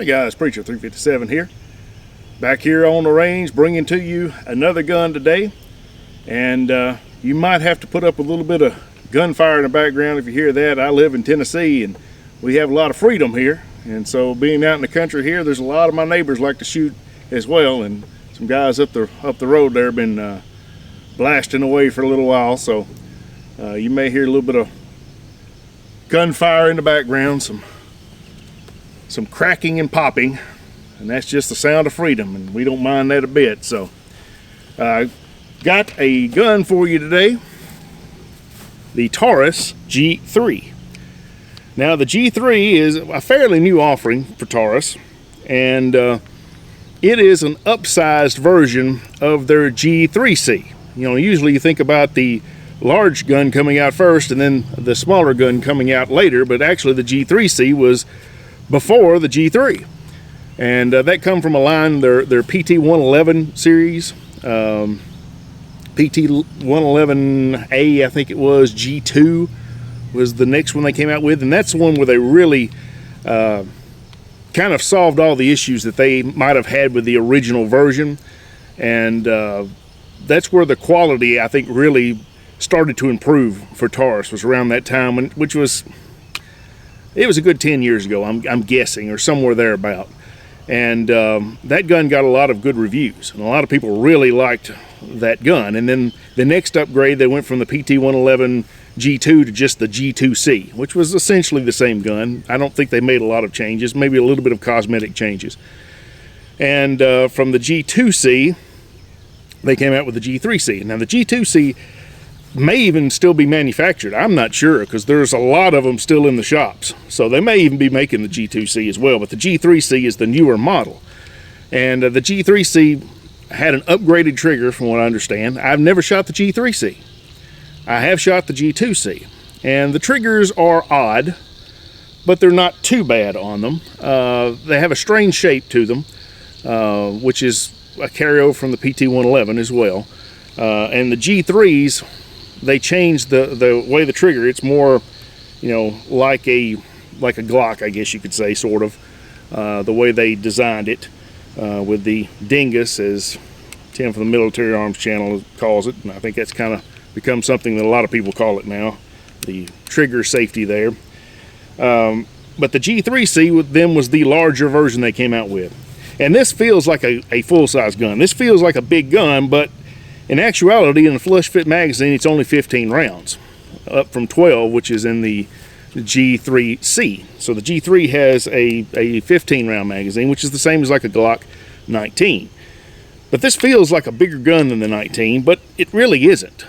Hey guys, Preacher 357 here. Back here on the range, bringing to you another gun today. And you might have to put up a little bit of gunfire in the background if you hear that. I live in Tennessee and we have a lot of freedom here. And so being out in the country here, there's a lot of my neighbors like to shoot as well. And some guys up the road there have been blasting away for a little while. So you may hear a little bit of gunfire in the background, some cracking and popping, and that's just the sound of freedom, and we don't mind that a bit. So got a gun for you today, the Taurus G3. Now the G3 is a fairly new offering for Taurus, and it is an upsized version of their G3C. You know, usually you think about the large gun coming out first and then the smaller gun coming out later, but actually the G3C was before the G3, and that come from a line, their PT111 series, PT111A, I think it was. G2 was the next one they came out with, and that's the one where they really kind of solved all the issues that they might have had with the original version, and that's where the quality, I think, really started to improve for Taurus, was around that time, which was, it was a good 10 years ago, I'm guessing, or somewhere thereabout. And that gun got a lot of good reviews, and a lot of people really liked that gun. And then the next upgrade, they went from the PT111 G2 to just the G2C, which was essentially the same gun. I don't think they made a lot of changes, maybe a little bit of cosmetic changes. And from the G2C, they came out with the G3C. Now the G2C may even still be manufactured. I'm not sure, because there's a lot of them still in the shops. So they may even be making the G2C as well, but the G3C is the newer model. And the G3C had an upgraded trigger from what I understand. I've never shot the G3C. I have shot the G2C. And the triggers are odd, but they're not too bad on them. They have a strange shape to them, which is a carryover from the PT111 as well. And the G3s, they changed the way the trigger. It's more, you know, like a Glock, I guess you could say, sort of. The way they designed it with the dingus, as Tim from the Military Arms channel calls it, and I think that's kind of become something that a lot of people call it now, the trigger safety there. But the G3C with them was the larger version they came out with. And this feels like a full-size gun. This feels like a big gun, but in actuality, in the flush fit magazine, it's only 15 rounds, up from 12, which is in the G3C. So the G3 has a 15 round magazine, which is the same as like a Glock 19. But this feels like a bigger gun than the 19, but it really isn't.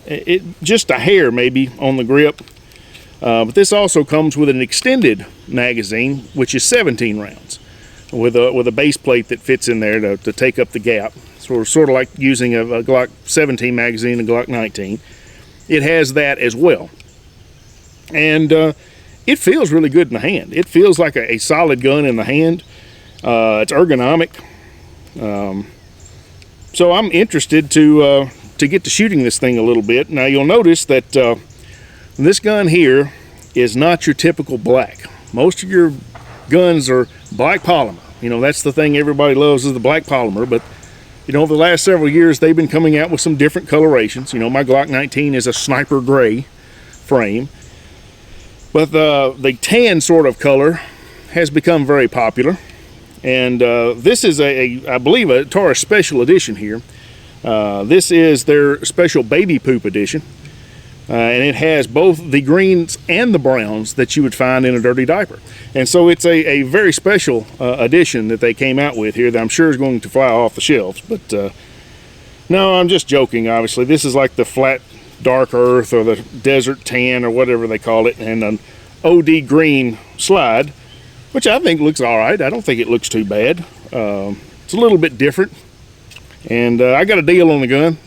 It just a hair maybe on the grip. But this also comes with an extended magazine, which is 17 rounds, with a base plate that fits in there to take up the gap. So sort of like using a Glock 17 magazine and a Glock 19. It has that as well. And it feels really good in the hand. It feels like a solid gun in the hand. It's ergonomic. So I'm interested to get to shooting this thing a little bit. Now you'll notice that this gun here is not your typical black. Most of your guns are black polymer. You know, that's the thing everybody loves, is the black polymer. But you know, the last several years, they've been coming out with some different colorations. You know, my Glock 19 is a sniper gray frame. But the tan sort of color has become very popular. And this is I believe, a Taurus Special Edition here. This is their special baby poop edition. And it has both the greens and the browns that you would find in a dirty diaper. And so it's a very special edition that they came out with here that I'm sure is going to fly off the shelves. But no, I'm just joking, obviously. This is like the flat dark earth or the desert tan or whatever they call it, and an OD green slide, which I think looks all right. I don't think it looks too bad. It's a little bit different. And I got a deal on the gun.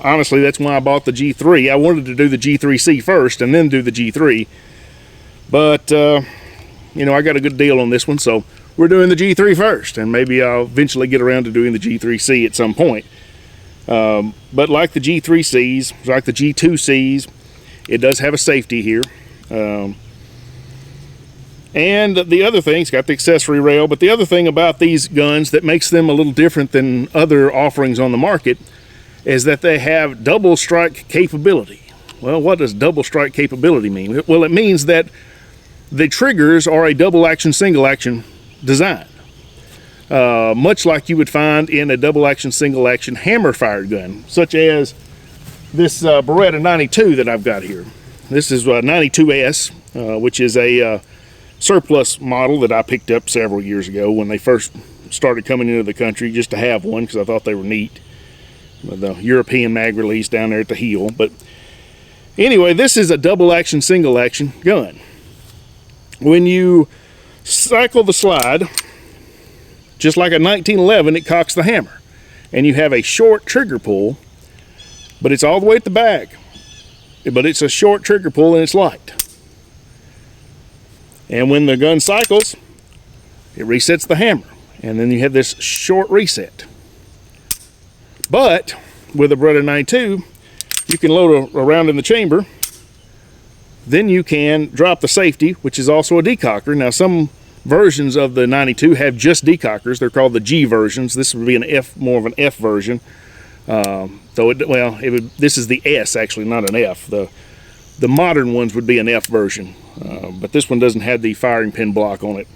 Honestly, that's why I bought the G3. I wanted to do the G3C first and then do the G3. But, you know, I got a good deal on this one, so we're doing the G3 first. And maybe I'll eventually get around to doing the G3C at some point. But like the G3Cs, like the G2Cs, it does have a safety here. And the other thing, it's got the accessory rail, but the other thing about these guns that makes them a little different than other offerings on the market is that they have double strike capability. Well, what does double strike capability mean? Well, it means that the triggers are a double action, single action design. Much like you would find in a double action, single action hammer fired gun, such as this Beretta 92 that I've got here. This is 92S, which is a surplus model that I picked up several years ago when they first started coming into the country, just to have one because I thought they were neat. The European mag release down there at the heel. But anyway, this is a double action, single action gun. When you cycle the slide, just like a 1911, it cocks the hammer. And you have a short trigger pull, but it's all the way at the back. But it's a short trigger pull and it's light. And when the gun cycles, it resets the hammer. And then you have this short reset. But with a Beretta 92, you can load a round in the chamber. Then you can drop the safety, which is also a decocker. Now, some versions of the 92 have just decockers. They're called the G versions. This would be an F, more of an F version. This is the S actually, not an F. The modern ones would be an F version, but this one doesn't have the firing pin block on it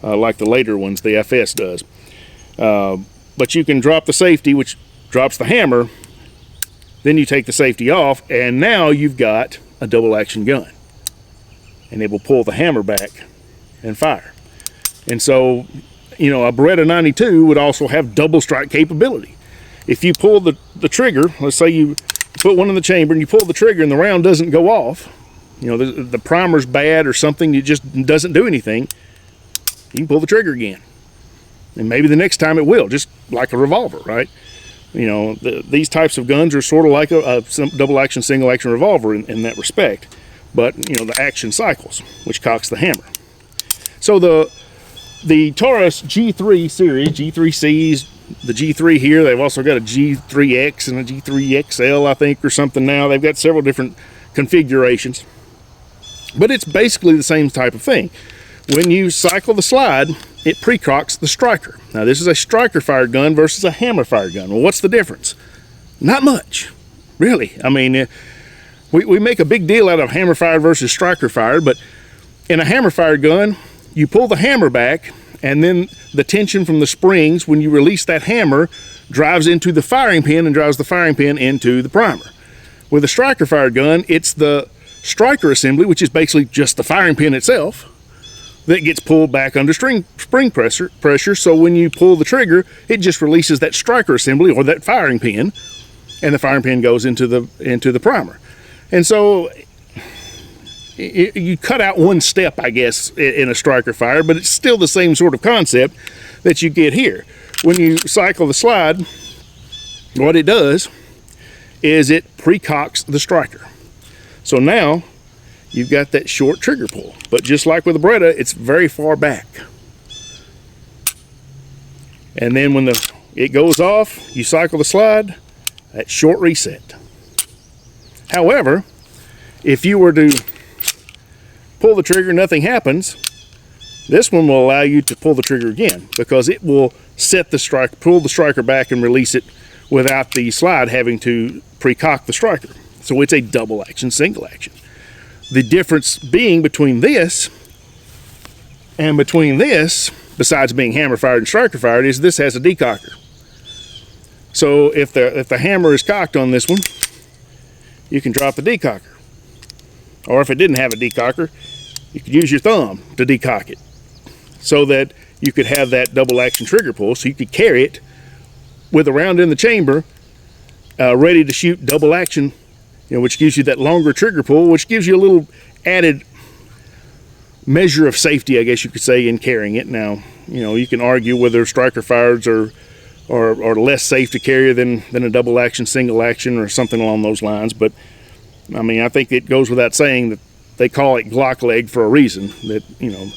like the later ones, the FS does. But you can drop the safety, which drops the hammer. Then you take the safety off, and now you've got a double action gun, and it will pull the hammer back and fire. And so, you know, a Beretta 92 would also have double strike capability. If you pull the trigger, let's say you put one in the chamber and you pull the trigger and the round doesn't go off, you know, the primer's bad or something, it just doesn't do anything, you can pull the trigger again. And maybe the next time it will, just like a revolver, right? You know, these types of guns are sort of like a double action, single action revolver in that respect. But, you know, the action cycles, which cocks the hammer. So the Taurus G3 series, G3Cs, the G3 here, they've also got a G3X and a G3XL, I think, or something now. They've got several different configurations. But it's basically the same type of thing. When you cycle the slide, it pre-cocks the striker. Now, this is a striker-fired gun versus a hammer-fired gun. Well, what's the difference? Not much, really. I mean, we make a big deal out of hammer-fired versus striker-fired, but in a hammer-fired gun, you pull the hammer back, and then the tension from the springs, when you release that hammer, drives into the firing pin and drives the firing pin into the primer. With a striker-fired gun, it's the striker assembly, which is basically just the firing pin itself, that gets pulled back under spring pressure. So when you pull the trigger, it just releases that striker assembly or that firing pin, and the firing pin goes into the primer. And so you cut out one step, I guess, in a striker fire, but it's still the same sort of concept that you get here. When you cycle the slide, what it does is it pre-cocks the striker. So now you've got that short trigger pull, but just like with the Beretta, it's very far back. And then when it goes off, you cycle the slide, that short reset. However, if you were to pull the trigger, nothing happens, this one will allow you to pull the trigger again, because it will set the striker, pull the striker back and release it without the slide having to pre-cock the striker. So it's a double action, single action. The difference being between this and between this, besides being hammer fired and striker fired, is this has a decocker. So if the hammer is cocked on this one, you can drop the decocker. Or if it didn't have a decocker, you could use your thumb to decock it, so that you could have that double action trigger pull, so you could carry it with a round in the chamber, ready to shoot double action, you know, which gives you that longer trigger pull, which gives you a little added measure of safety, I guess you could say, in carrying it. Now, you know, you can argue whether striker fires are less safe to carry than a double action, single action, or something along those lines. But I mean, I think it goes without saying that they call it Glock leg for a reason. That, you know,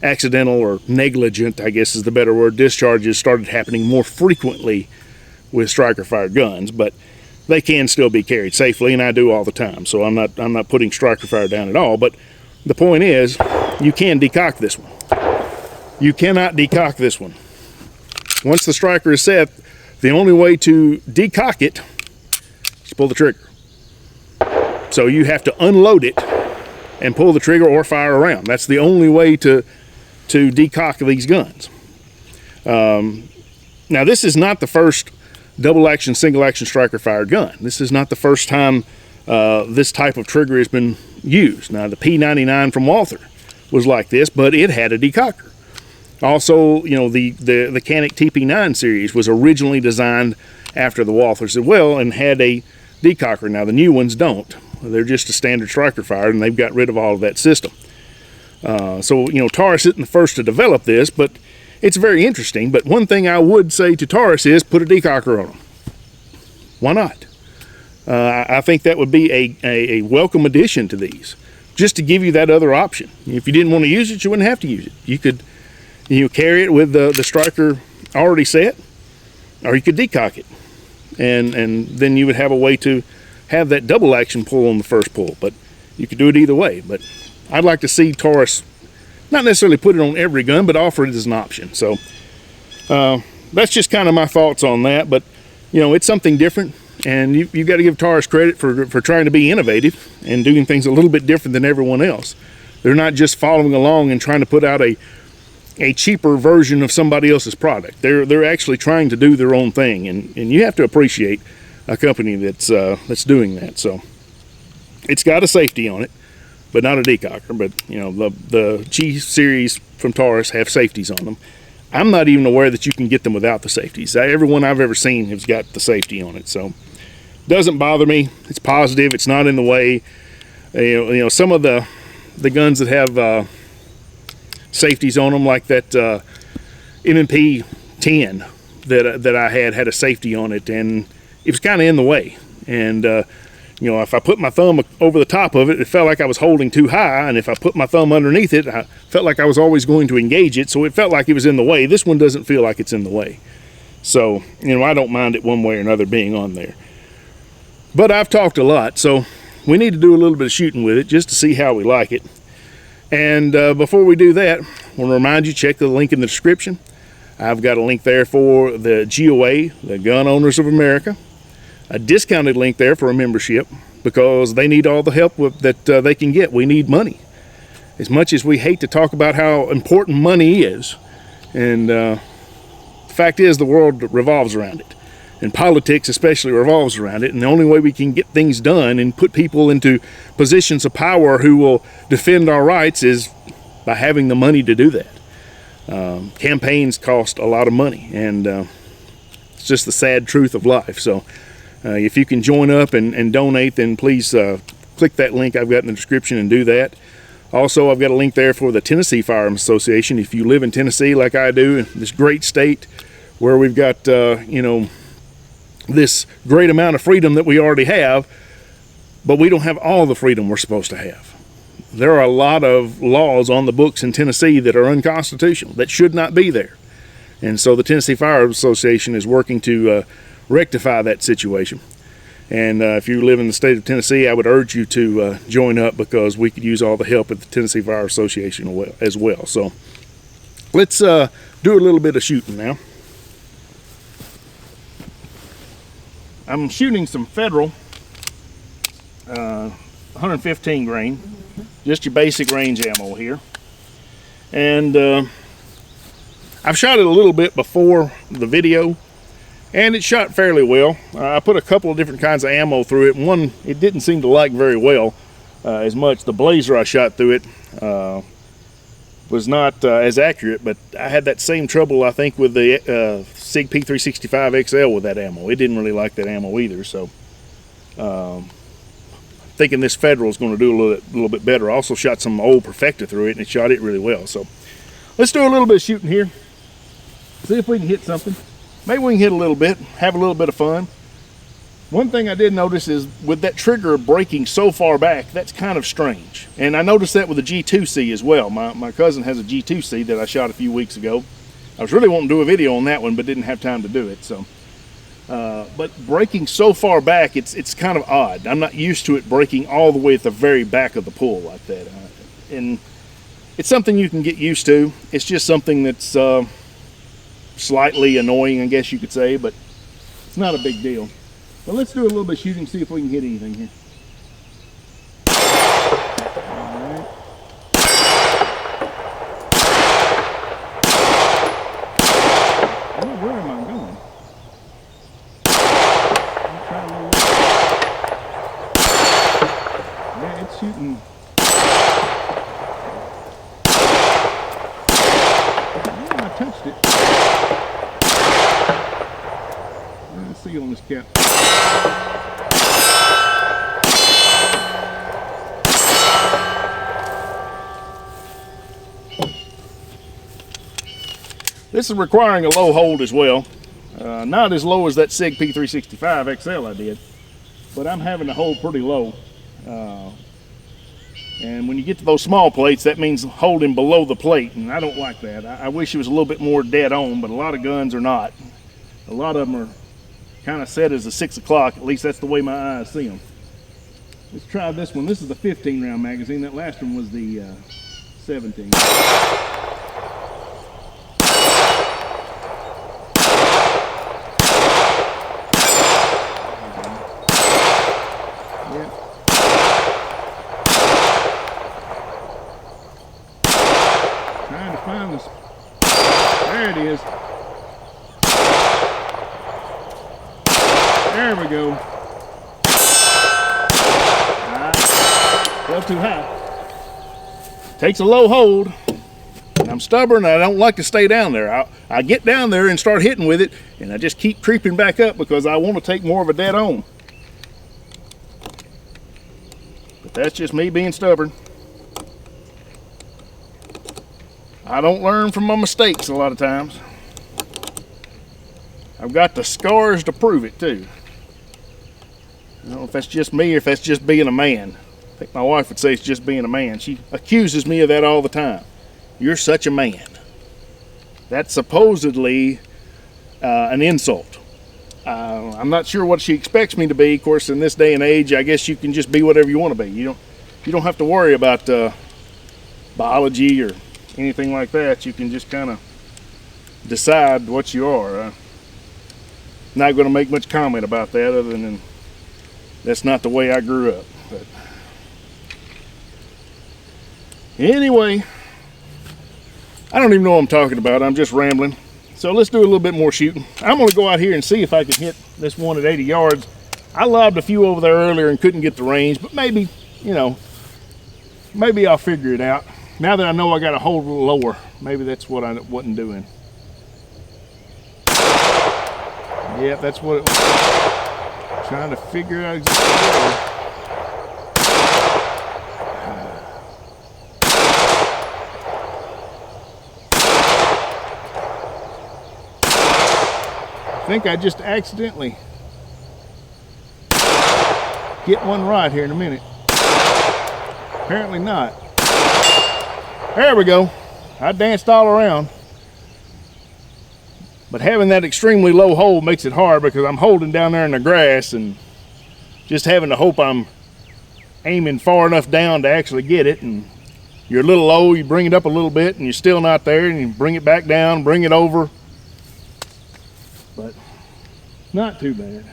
accidental or negligent, I guess is the better word, discharges started happening more frequently with striker fired guns, but they can still be carried safely, and I do all the time. So I'm not putting striker fire down at all. But the point is, you can decock this one. You cannot decock this one. Once the striker is set, the only way to decock it is pull the trigger. So you have to unload it and pull the trigger or fire around. That's the only way to decock these guns. Now this is not the first double action, single action striker fire gun. This is not the first time this type of trigger has been used. Now the P99 from Walther was like this, but it had a decocker. Also, you know, the Canik TP9 series was originally designed after the Walthers as well and had a decocker. Now the new ones don't. They're just a standard striker fire, and they've got rid of all of that system. So, you know, Taurus isn't the first to develop this, but it's very interesting. But one thing I would say to Taurus is put a decocker on them. Why not? I think that would be a welcome addition to these, just to give you that other option. If you didn't want to use it, you wouldn't have to use it. You could, you know, carry it with the striker already set, or you could decock it, and then you would have a way to have that double action pull on the first pull. But you could do it either way. But I'd like to see Taurus not necessarily put it on every gun, but offer it as an option. So that's just kind of my thoughts on that. But you know, it's something different, and you've got to give Taurus credit for trying to be innovative and doing things a little bit different than everyone else. They're not just following along and trying to put out a cheaper version of somebody else's product. They're actually trying to do their own thing, and you have to appreciate a company that's doing that. So it's got a safety on it, but not a decocker. But you know, the G series from Taurus have safeties on them. I'm not even aware that you can get them without the safeties. Every one I've ever seen has got the safety on it, so doesn't bother me. It's positive. It's not in the way. You know, some of the guns that have safeties on them, like that M&P 10 that I had a safety on it, and it was kind of in the way. And you know, if I put my thumb over the top of it, it felt like I was holding too high, and if I put my thumb underneath it, I felt like I was always going to engage it, so it felt like it was in the way. This one doesn't feel like it's in the way. So, you know, I don't mind it one way or another being on there. But I've talked a lot, so we need to do a little bit of shooting with it just to see how we like it. And before we do that, I want to remind you, check the link in the description. I've got a link there for the GOA, the Gun Owners of America. A discounted link there for a membership, because they need all the help that they can get. We need money. As much as we hate to talk about how important money is, and the fact is the world revolves around it, and politics especially revolves around it, and the only way we can get things done and put people into positions of power who will defend our rights is by having the money to do that. Campaigns cost a lot of money, and it's just the sad truth of life. So if you can join up and donate, then please click that link I've got in the description and do that. Also, I've got a link there for the Tennessee Firearms Association. If you live in Tennessee like I do, this great state where we've got you know, this great amount of freedom that we already have, but we don't have all the freedom we're supposed to have. There are a lot of laws on the books in Tennessee that are unconstitutional, that should not be there. And so the Tennessee Firearms Association is working to rectify that situation. And if you live in the state of Tennessee, I would urge you to join up, because we could use all the help at the Tennessee Fire Association as well. So let's do a little bit of shooting now. I'm shooting some Federal 115 grain, just your basic range ammo here. And I've shot it a little bit before the video, and it shot fairly well. I put a couple of different kinds of ammo through it, and one it didn't seem to like very well as much. The Blazer I shot through it was not as accurate, but I had that same trouble, I think, with the SIG P365 XL with that ammo. It didn't really like that ammo either, so thinking this Federal is going to do a little bit better. I also shot some old Perfecta through it, and it shot it really well. So let's do a little bit of shooting here, see if we can hit something. Maybe we can hit a little bit, have a little bit of fun. One thing I did notice is with that trigger breaking so far back, that's kind of strange. And I noticed that with the G2C as well. My cousin has a G2C that I shot a few weeks ago. I was really wanting to do a video on that one, but didn't have time to do it. So, but breaking so far back, it's kind of odd. I'm not used to it breaking all the way at the very back of the pull like that. And it's something you can get used to. It's just something that's slightly annoying, I guess you could say, but it's not a big deal. But let's do a little bit of shooting, see if we can hit anything here. Alright. Oh, where am I going? I'll try a little bit. Yeah, it's shooting. Yeah, I touched it. Let's see on this cap. This is requiring a low hold as well. Not as low as that SIG P365 XL I did, but I'm having to hold pretty low. And when you get to those small plates, that means holding below the plate, and I don't like that. I wish it was a little bit more dead on, but a lot of guns are not. A lot of them are kind of set as a 6 o'clock, at least that's the way my eyes see them. Let's try this one. This is the 15 round magazine. That last one was the 17. Trying to find this. There it is. There we go. Fell too high. Takes a low hold. And I'm stubborn. I don't like to stay down there. I get down there and start hitting with it, and I just keep creeping back up because I want to take more of a dead on. But that's just me being stubborn. I don't learn from my mistakes a lot of times. I've got the scars to prove it too. I don't know if that's just me or if that's just being a man. I think my wife would say it's just being a man. She accuses me of that all the time. You're such a man. That's supposedly an insult. I'm not sure what she expects me to be. Of course, in this day and age, I guess you can just be whatever you want to be. You don't have to worry about biology or anything like that. You can just kind of decide what you are. I'm not going to make much comment about that other than that's not the way I grew up. But anyway, I don't even know what I'm talking about. I'm just rambling. So let's do a little bit more shooting. I'm going to go out here and see if I can hit this one at 80 yards. I lobbed a few over there earlier and couldn't get the range, but maybe, you know, maybe I'll figure it out. Now that I know I got to hold a little lower, maybe that's what I wasn't doing. Yep, that's what it was. Trying to figure out exactly. I think I just accidentally get one right here in a minute. Apparently not. There we go. I danced all around. But having that extremely low hold makes it hard because I'm holding down there in the grass and just having to hope I'm aiming far enough down to actually get it. And you're a little low, you bring it up a little bit and you're still not there, and you bring it back down, bring it over. But not too bad.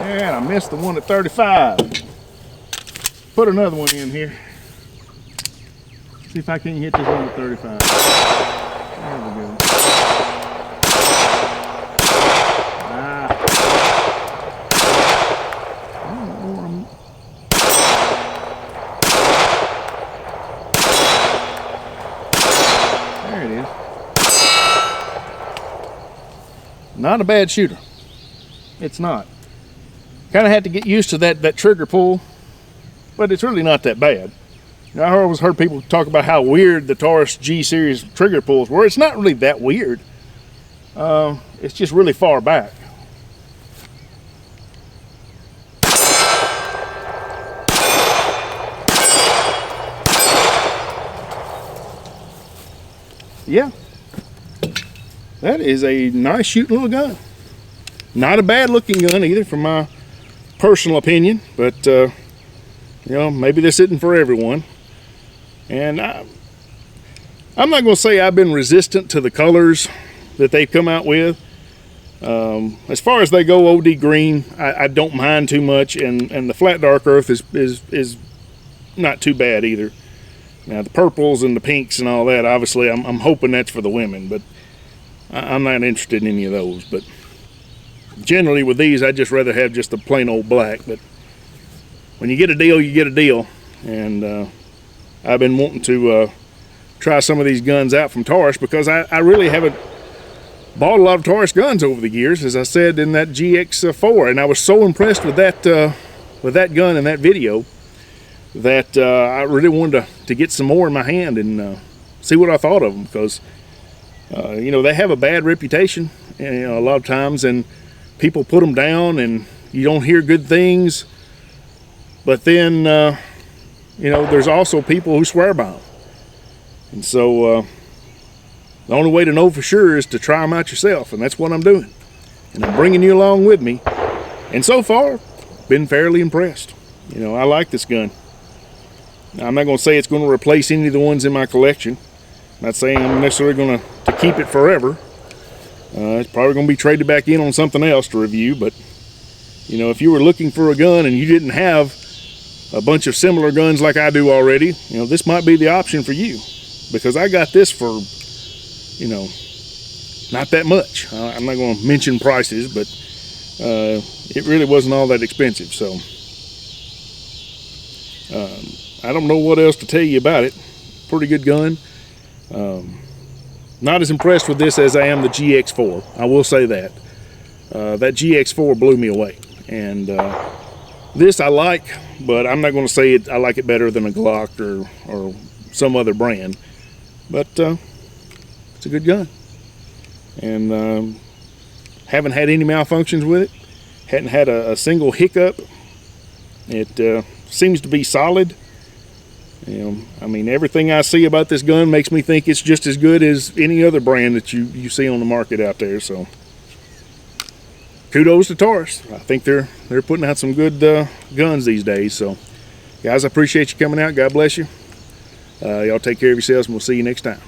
And I missed the one at 35. Put another one in here. See if I can hit this one at 35. There we go. There it is. Not a bad shooter. It's not. Kind of had to get used to that trigger pull, but it's really not that bad. You know, I always heard people talk about how weird the Taurus G series trigger pulls were. It's not really that weird. It's just really far back. Yeah, that is a nice shooting little gun. Not a bad looking gun either, from my personal opinion, but you know, maybe this isn't for everyone. And I'm not going to say I've been resistant to the colors that they've come out with. As far as they go, OD green, I don't mind too much, and the flat dark earth is not too bad either. Now the purples and the pinks and all that, obviously I'm hoping that's for the women, but I'm not interested in any of those. But generally with these, I'd just rather have just a plain old black. But when you get a deal, you get a deal. And I've been wanting to try some of these guns out from Taurus, because I really haven't bought a lot of Taurus guns over the years, as I said in that GX4, and I was so impressed with that gun in that video that I really wanted to get some more in my hand and see what I thought of them, because you know, they have a bad reputation, you know, a lot of times, and people put them down and you don't hear good things. But then you know, there's also people who swear by them, and so the only way to know for sure is to try them out yourself, and that's what I'm doing. And I'm bringing you along with me. And so far, been fairly impressed. You know, I like this gun. Now, I'm not going to say it's going to replace any of the ones in my collection. I'm not saying I'm necessarily going to keep it forever. It's probably going to be traded back in on something else to review. But, you know, if you were looking for a gun and you didn't have a bunch of similar guns like I do already, you know, this might be the option for you. Because I got this for, you know, not that much. I'm not going to mention prices, but it really wasn't all that expensive. So I don't know what else to tell you about it. Pretty good gun. Not as impressed with this as I am the GX4. I will say that. That GX4 blew me away. And this I like, but I'm not going to say I like it better than a Glock or some other brand. But it's a good gun. And haven't had any malfunctions with it. Hadn't had a single hiccup. It seems to be solid. You know, I mean, everything I see about this gun makes me think it's just as good as any other brand that you see on the market out there. So kudos to Taurus. I think they're putting out some good guns these days. So guys, I appreciate you coming out. God bless you. Y'all take care of yourselves, and we'll see you next time.